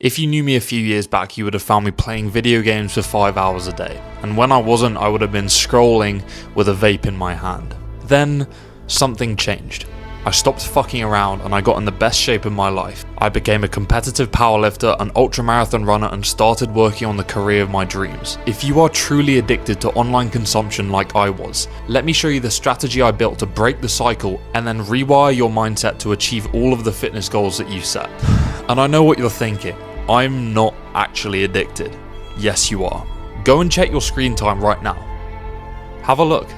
If you knew me a few years back, you would have found me playing video games for 5 hours a day. And when I wasn't, I would have been scrolling with a vape in my hand. Then, something changed. I stopped fucking around and I got in the best shape of my life. I became a competitive powerlifter, an ultramarathon runner, and started working on the career of my dreams. If you are truly addicted to online consumption like I was, let me show you the strategy I built to break the cycle and then rewire your mindset to achieve all of the fitness goals that you set. And I know what you're thinking. I'm not actually addicted. Yes, you are. Go and check your screen time right now. Have a look.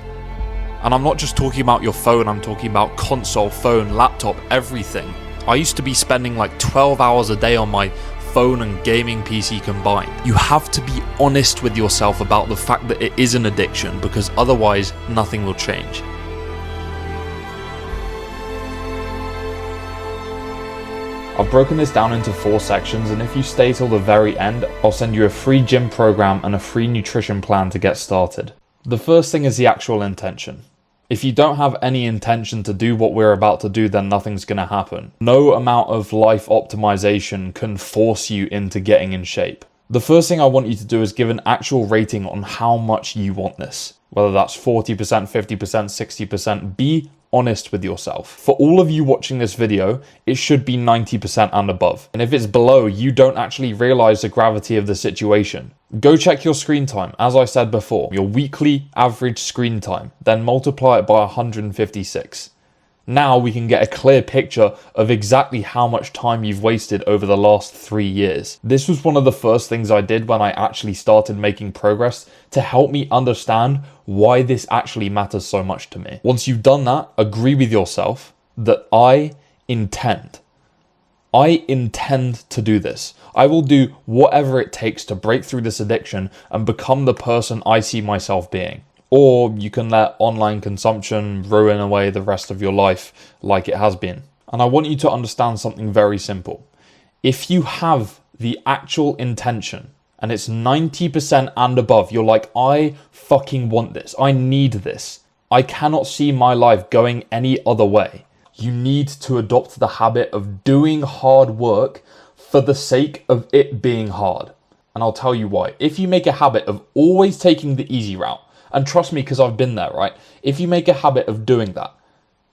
And I'm not just talking about your phone, I'm talking about console, phone, laptop, everything. I used to be spending like 12 hours a day on my phone and gaming PC combined. You have to be honest with yourself about the fact that it is an addiction, because otherwise nothing will change. I've broken this down into 4 sections, and if you stay till the very end, I'll send you a free gym program and a free nutrition plan to get started. The first thing is the actual intention. If you don't have any intention to do what we're about to do, then nothing's going to happen. No amount of life optimization can force you into getting in shape. The first thing I want you to do is give an actual rating on how much you want this. Whether that's 40%, 50%, 60%, be honest with yourself. For all of you watching this video, it should be 90% and above. And if it's below, you don't actually realize the gravity of the situation. Go check your screen time, as I said before, your weekly average screen time, then multiply it by 156. Now we can get a clear picture of exactly how much time you've wasted over the last 3 years. This was one of the first things I did when I actually started making progress to help me understand why this actually matters so much to me. Once you've done that, agree with yourself that I intend to do this. I will do whatever it takes to break through this addiction and become the person I see myself being. Or you can let online consumption ruin away the rest of your life like it has been. And I want you to understand something very simple. If you have the actual intention and it's 90% and above, you're like, I fucking want this. I need this. I cannot see my life going any other way. You need to adopt the habit of doing hard work for the sake of it being hard. And I'll tell you why. If you make a habit of always taking the easy route, and trust me, because I've been there, right? If you make a habit of doing that,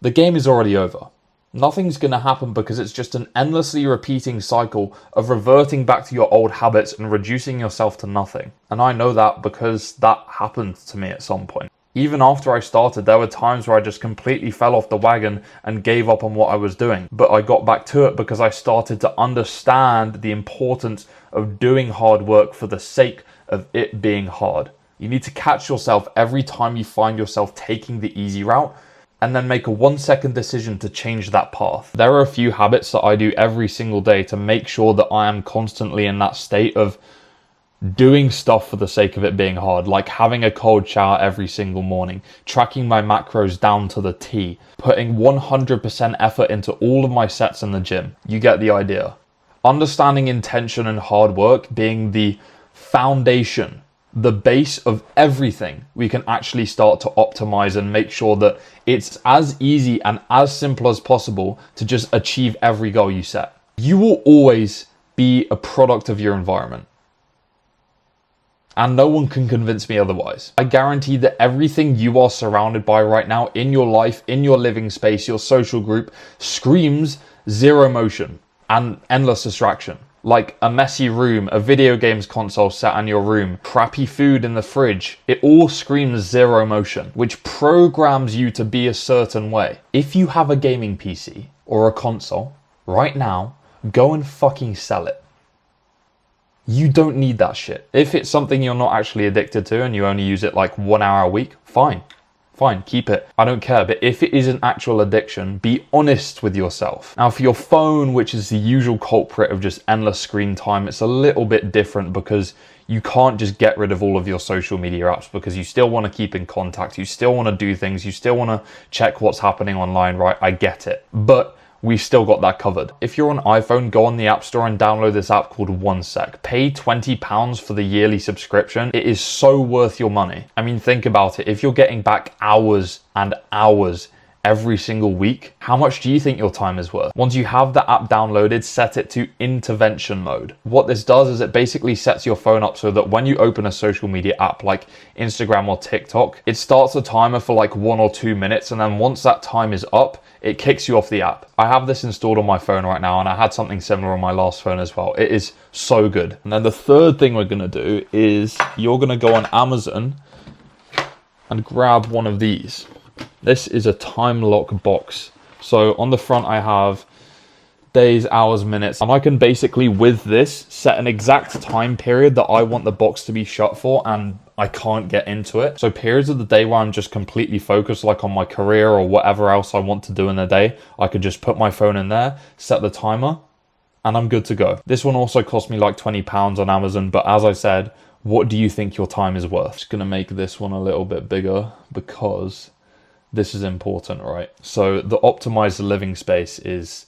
the game is already over. Nothing's going to happen because it's just an endlessly repeating cycle of reverting back to your old habits and reducing yourself to nothing. And I know that because that happened to me at some point. Even after I started, there were times where I just completely fell off the wagon and gave up on what I was doing. But I got back to it because I started to understand the importance of doing hard work for the sake of it being hard. You need to catch yourself every time you find yourself taking the easy route and then make a 1-second decision to change that path. There are a few habits that I do every single day to make sure that I am constantly in that state of doing stuff for the sake of it being hard, like having a cold shower every single morning, tracking my macros down to the T, putting 100% effort into all of my sets in the gym. You get the idea. Understanding intention and hard work being the foundation, the base of everything, we can actually start to optimize and make sure that it's as easy and as simple as possible to just achieve every goal you set. You will always be a product of your environment. And no one can convince me otherwise. I guarantee that everything you are surrounded by right now in your life, in your living space, your social group, screams zero motion and endless distraction. Like a messy room, a video games console set in your room, crappy food in the fridge. It all screams zero motion, which programs you to be a certain way. If you have a gaming PC or a console, right now, go and fucking sell it. You don't need that shit. If it's something you're not actually addicted to and you only use it like 1 hour a week, fine. Fine, keep it. I don't care. But if it is an actual addiction, be honest with yourself. Now, for your phone, which is the usual culprit of just endless screen time, it's a little bit different because you can't just get rid of all of your social media apps because you still want to keep in contact. You still want to do things. You still want to check what's happening online, right? I get it. But we've still got that covered. If you're on iPhone, go on the App Store and download this app called OneSec. Pay £20 for the yearly subscription. It is so worth your money. I mean, think about it. If you're getting back hours and hours every single week, how much do you think your time is worth? Once you have the app downloaded, set it to intervention mode. What this does is it basically sets your phone up so that when you open a social media app like Instagram or TikTok, it starts a timer for like 1 or 2 minutes, and then once that time is up, it kicks you off the app. I have this installed on my phone right now, and I had something similar on my last phone as well. It is so good. And then the third thing we're gonna do is you're gonna go on Amazon and grab one of these. This is a time lock box. So on the front I have days, hours, minutes, and I can basically with this set an exact time period that I want the box to be shut for, and I can't get into it. So periods of the day where I'm just completely focused, like on my career or whatever else I want to do in the day, I could just put my phone in there, set the timer, and I'm good to go. This one also cost me like £20 on Amazon, but as I said, what do you think your time is worth? Just gonna make this one a little bit bigger because this is important, right? So the optimized living space is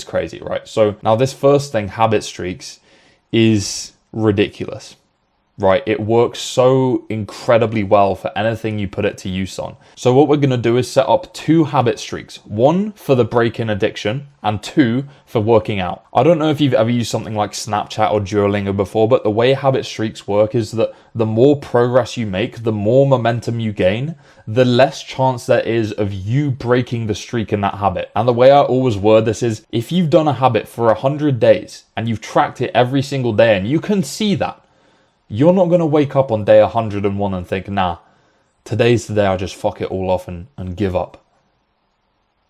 crazy, right? So now this first thing, habit streaks, is ridiculous, right? It works so incredibly well for anything you put it to use on. So what we're gonna do is set up 2 habit streaks, 1 for the break-in addiction and 2 for working out. I don't know if you've ever used something like Snapchat or Duolingo before, but the way habit streaks work is that the more progress you make, the more momentum you gain, the less chance there is of you breaking the streak in that habit. And the way I always word this is, if you've done a habit for 100 days and you've tracked it every single day and you can see that, you're not going to wake up on day 101 and think, nah, today's the day I just fuck it all off and give up.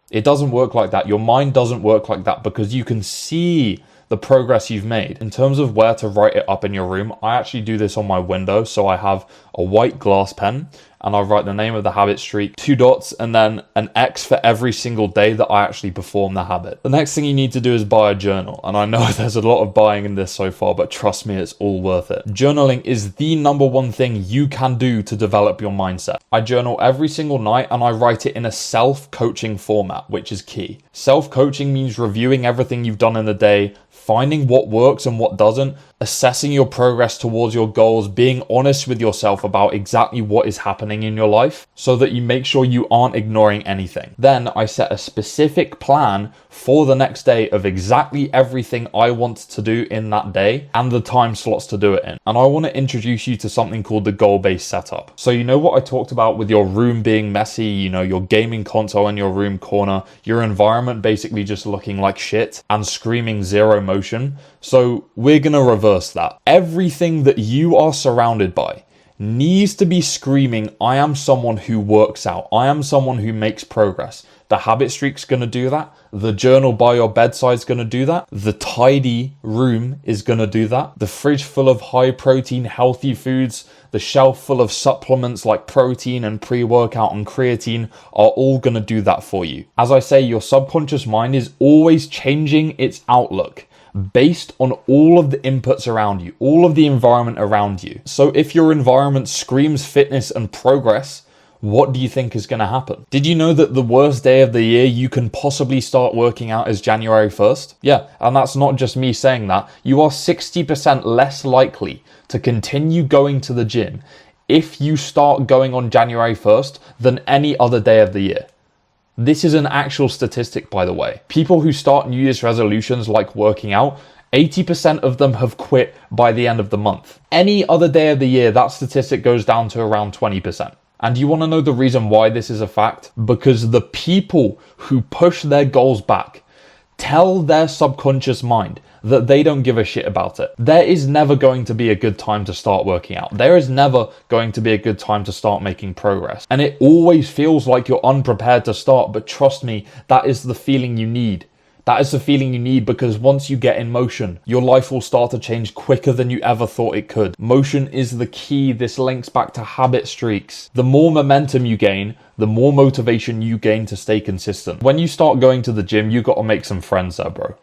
It doesn't work like that. Your mind doesn't work like that because you can see the progress you've made. In terms of where to write it up in your room, I actually do this on my window. So I have a white glass pen and I write the name of the habit streak, 2 dots, and then an X for every single day that I actually perform the habit. The next thing you need to do is buy a journal. And I know there's a lot of buying in this so far, but trust me, it's all worth it. Journaling is the #1 thing you can do to develop your mindset. I journal every single night and I write it in a self-coaching format, which is key. Self-coaching means reviewing everything you've done in the day, finding what works and what doesn't, assessing your progress towards your goals, being honest with yourself about exactly what is happening in your life so that you make sure you aren't ignoring anything. Then I set a specific plan for the next day of exactly everything I want to do in that day and the time slots to do it in. And I want to introduce you to something called the goal-based setup. So you know what I talked about with your room being messy, you know, your gaming console in your room corner, your environment basically just looking like shit and screaming zero motion. So we're going to reverse that. Everything that you are surrounded by needs to be screaming, I am someone who works out. I am someone who makes progress. The habit streak's going to do that. The journal by your bedside is going to do that. The tidy room is going to do that. The fridge full of high protein, healthy foods, the shelf full of supplements like protein and pre-workout and creatine are all going to do that for you. As I say, your subconscious mind is always changing its outlook based on all of the inputs around you, all of the environment around you. So if your environment screams fitness and progress, what do you think is going to happen? Did you know that the worst day of the year you can possibly start working out is January 1st? Yeah, and that's not just me saying that. You are 60% less likely to continue going to the gym if you start going on January 1st than any other day of the year. This is an actual statistic, by the way. People who start New Year's resolutions like working out, 80% of them have quit by the end of the month. Any other day of the year, that statistic goes down to around 20%. And you want to know the reason why this is a fact? Because the people who push their goals back tell their subconscious mind that they don't give a shit about it. There is never going to be a good time to start working out. There is never going to be a good time to start making progress. And it always feels like you're unprepared to start, but trust me, that is the feeling you need. That is the feeling you need because once you get in motion, your life will start to change quicker than you ever thought it could. Motion is the key. This links back to habit streaks. The more momentum you gain, the more motivation you gain to stay consistent. When you start going to the gym, you got to make some friends there, bro.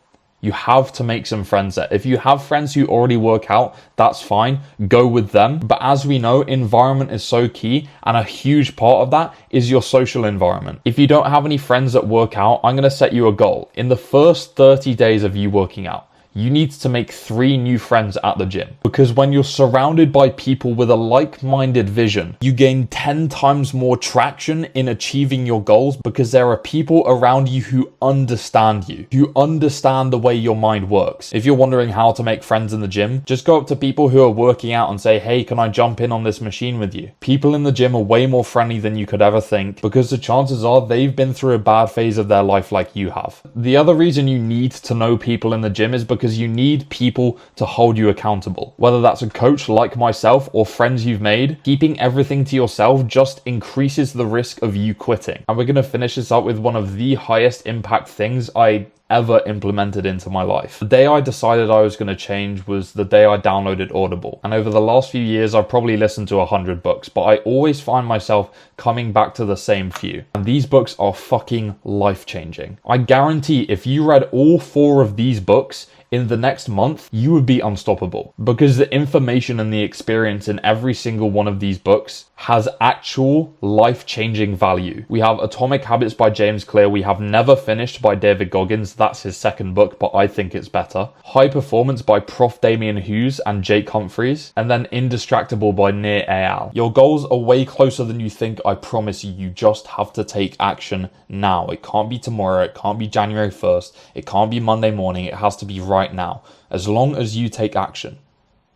You have to make some friends there. If you have friends who already work out, that's fine. Go with them. But as we know, environment is so key, and a huge part of that is your social environment. If you don't have any friends that work out, I'm going to set you a goal. In the first 30 days of you working out, you need to make 3 new friends at the gym. Because when you're surrounded by people with a like-minded vision, you gain 10 times more traction in achieving your goals because there are people around you who understand you, who understand the way your mind works. If you're wondering how to make friends in the gym, just go up to people who are working out and say, hey, can I jump in on this machine with you? People in the gym are way more friendly than you could ever think because the chances are they've been through a bad phase of their life like you have. The other reason you need to know people in the gym is because you need people to hold you accountable. Whether that's a coach like myself or friends you've made, keeping everything to yourself just increases the risk of you quitting. And we're going to finish this up with one of the highest impact things I ever implemented into my life. The day I decided I was going to change was the day I downloaded Audible. And over the last few years, I've probably listened to 100 books, but I always find myself coming back to the same few. And these books are fucking life-changing. I guarantee if you read all 4 of these books in the next month, you would be unstoppable because the information and the experience in every single one of these books has actual life-changing value. We have Atomic Habits by James Clear. We have Never Finished by David Goggins. That's his second book, but I think it's better. High Performance by Prof. Damien Hughes and Jake Humphreys. And then Indistractable by Nir Eyal. Your goals are way closer than you think, I promise you. You just have to take action now. It can't be tomorrow. It can't be January 1st. It can't be Monday morning. It has to be right now. As long as you take action,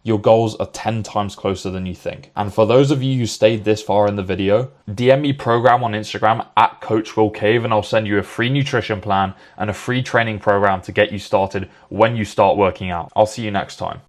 your goals are 10 times closer than you think. And for those of you who stayed this far in the video, DM me program on Instagram at Coach Will Cave and I'll send you a free nutrition plan and a free training program to get you started when you start working out. I'll see you next time.